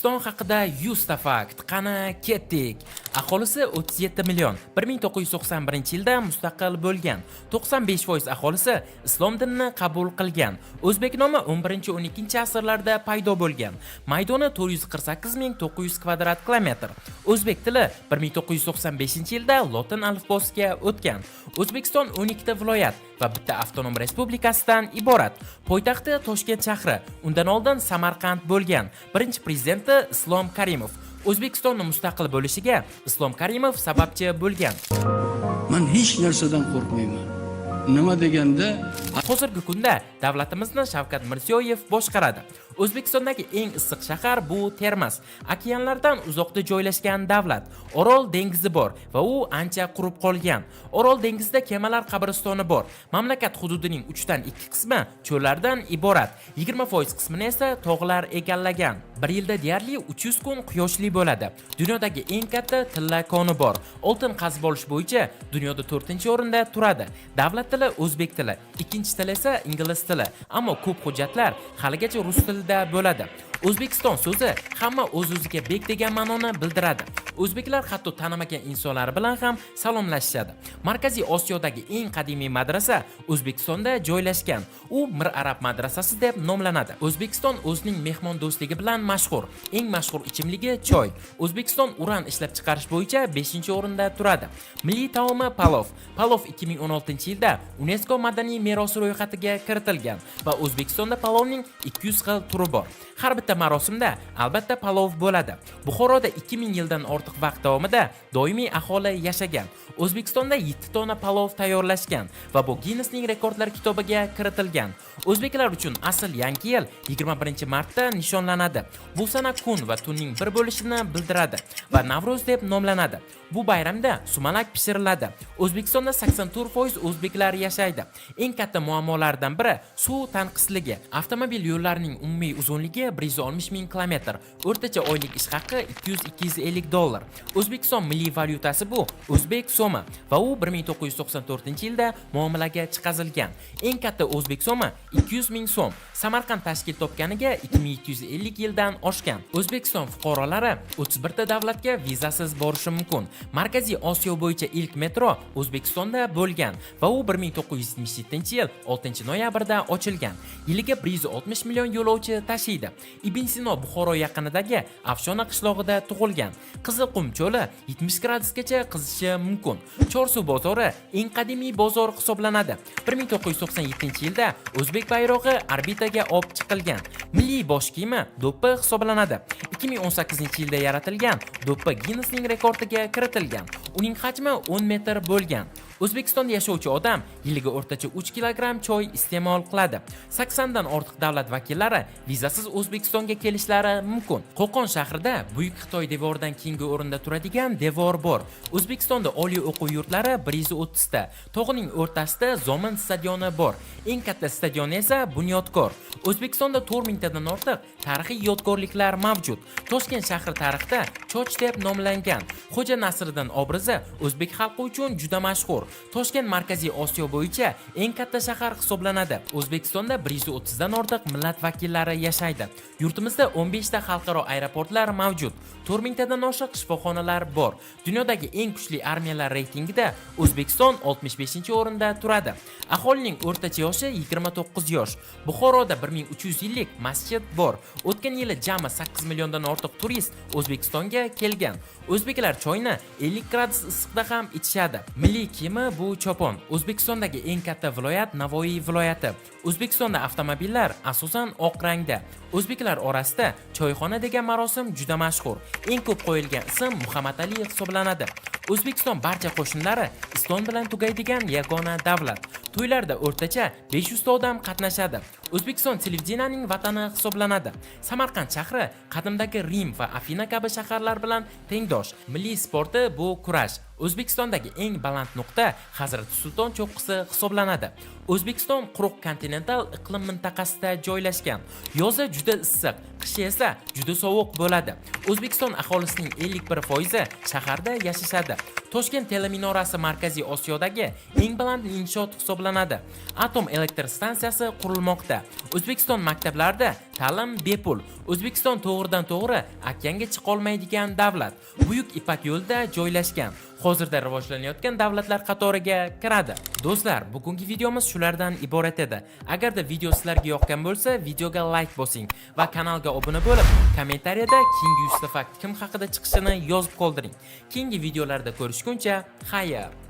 O'zbekiston haqida 100 ta fakt. Qani ketdik. Aholisi 37 million. 1991-yilda mustaqil bo'lgan. 95% aholisi islom dinini qabul qilgan. O'zbek nomi 11-12 asrlarda paydo bo'lgan. Maydoni 448.900 kvadrat kilometr. O'zbek tili 1995-yilda lotin alifbosiga o'tgan. O'zbekiston 12 ta viloyat va bitta avtonom respublikasidan iborat. Poytaxti Toshkent shahri, undan oldin Samarqand bo'lgan. Birinchi prezidenti Islom Karimov. O'zbekistonning mustaqil bo'lishiga Islom Karimov sababchi bo'lgan. Men hech narsadan qo'rqmayman. Nima deganda, hozirgi kunda davlatimizni Shavkat Mirziyoyev boshqaradi. O'zbekistondagi eng issiq shahar bu Termiz. Okeanlardan uzoqda joylashgan davlat. Orol dengizi bor va u ancha qurib qolgan. Orol dengizida kemalar qabristoni bor. Mamlakat hududining 3dan 2 qismi cho'llardan iborat. 20% qismini esa tog'lar egallagan. Bir yilda deyarli 300 kun quyoshli bo'ladi. Dunyodagi eng katta tilla koni bor. Oltin qazib olish bo'yicha dunyoda 4-o'rinda turadi. Davlat tili o'zbek tili, ikkinchi til esa ingliz tili. Ammo ko'p hujjatlar haligacha rus tilida bo'ladi. O'zbekiston so'zi hamma o'z-o'ziga bek degan ma'noni bildiradi. O'zbeklar hatto tanimagan insonlar bilan ham salomlashishadi. Markaziy Osiyodagi eng qadimiy madrasa O'zbekistonda joylashgan. U Mir Arab madrasasi deb nomlanadi. O'zbekiston o'zining mehmondo'stligi bilan mashhur. Eng mashhur ichimligi choy. O'zbekiston uran ishlab chiqarish bo'yicha 5-o'rinda turadi. Milliy taomi palov. Palov 2016-yilda UNESCO madaniy merosi ro'yxatiga kiritilgan va O'zbekistonda palovning 200 xil turi bor. Har bitta marosimda albatta palov bo'ladi. Buxoroda 2000 yildan ortiq vaqt davomida doimiy aholi yashagan. O'zbekistonda 7 tona palov tayyorlashgan va bu Guinnessning rekordlar kitobiga kiritilgan. O'zbeklar uchun asl yangi yil 21-martda nishonlanadi. Bu sana kun va tunning bir bo'lishini bildiradi va Navro'z deb nomlanadi. Bu bayramda sumalak pishiriladi. O'zbekistonda 84% o'zbeklar yashaydi. Eng katta muammolardan biri suv tanqisligi. Avtomobil yo'llarining umumiy uzunligi 160 ming kilometr. O'rtacha oylik ish haqi 200-250 dollar. O'zbekiston milliy valyutasi bu o'zbek so'mi va u 1994-yilda muomalaga chiqazilgan. Eng katta o'zbek so'mi 200 ming so'm. Samarqand tashkil topganiga 2750 yildan oshgan. O'zbekiston fuqarolari 31 ta davlatga vizasiz borishi mumkin. Markaziy Osiyo bo'yicha ilk metro O'zbekistonda bo'lgan va u 1977-yil 6-noyabrda ochilgan. Yiliga 160 million yo'lovchi tashiydi. Ibn Sino Buxoro yaqinidagi Afshona qishlog'ida tug'ilgan. Qizilqum cho'li 70 gradusgacha qizishi mumkin. Chorsu bozori eng qadimiy bozor hisoblanadi. 1997-yilda o'zbek bayrog'i orbitaga olib chiqilgan. Milliy bosh kiyimi do'ppi hisoblanadi. 2018-yilda yaratilgan do'ppi Guinnessning rekordiga kiritilgan. Uning hajmi 10 metr bo'lgan. O'zbekistonda yashovchi odam yiliga o'rtacha 3 kilogramm choy iste'mol qiladi. 80 dan ortiq davlat vakillari vizasiz O'zbekistonga kelishlari mumkin. Qo'qon shahrida Buyuk Xitoy devoridan keyingi o'rinda turadigan devor bor. O'zbekistonda oliy o'quv yurtlari 130 ta. Tog'ining o'rtasida Zomin stadioni bor. Eng katta stadion esa Bunyodkor. O'zbekistonda 4000 tadan ortiq tarixiy yodgorliklar mavjud. Toshkent shahri tarixda Choch deb nomlangan. Xo'ja Nasriddin obrazi o'zbek xalqi uchun juda mashhur. Toshkent Markaziy Osiyo bo'yicha eng katta shahar hisoblanadi. O'zbekistonda 130 dan ortiq millat vakillari yashaydi. Yurtimizda 15 ta xalqaro aeroportlar mavjud. 4000 tadan oshiq shifoxonalar bor. Dunyodagi eng kuchli armiyalar reytingida O'zbekiston 65-o'rinda turadi. Aholining o'rtacha yoshi 29 yosh. Buxoroda 1300 yillik masjid bor. O'tgan yili jami 8 milliondan ortiq turist O'zbekistonga kelgan. O'zbeklar choyni 50 gradus issiqda ham ichishadi. Milliy kiyimi bu chopon. O'zbekistondagi eng katta viloyat Navoiy viloyati. O'zbekistonda avtomobillar asosan oq rangda. O'zbeklar orasida choyxona degan marosim juda mashhur. Eng ko'p qo'yilgan ism Muhammad Ali hisoblanadi. O'zbekiston barcha qo'shinlari islom bilan tugaydigan yagona davlat. To'ylarda o'rtacha 500 ta odam qatnashadi. O'zbekiston televideniyasining vatani hisoblanadi. Samarqand shahri qadimdagi Rim va Afina kabi shaharlar bilan tengdosh. Milliy sporti bu kurash. O'zbekistondagi eng baland nuqta Hazrat Sulton cho'qqisi hisoblanadi. O'zbekiston quruq kontinental iqlim mintaqasida joylashgan. Yozi juda issiq, qishi esa juda sovuq bo'ladi. O'zbekiston aholisining 51% shaharda yashashadi. Toshkent teleminorasi Markaziy Osiyodagi eng baland inshoot hisoblanadi. Atom elektr stansiyasi qurilmoqda. O'zbekiston maktablarida ta'lim bepul. O'zbekiston to'g'ridan-to'g'ri okeanga chiqa olmaydigan davlat. Buyuk Ipak yo'lida joylashgan. Hozirda rivojlanayotgan davlatlar qatoriga kiradi. Do'stlar, bugungi videomiz shulardan iborat edi. Agarda video sizlarga yoqqan bo'lsa, videoga like bosing va kanalga obuna bo'lib, kommentariyada keyingi 100 ta fakt kim haqida chiqishini yozib qoldiring. Keyingi videolarda ko'rishguncha, xayr.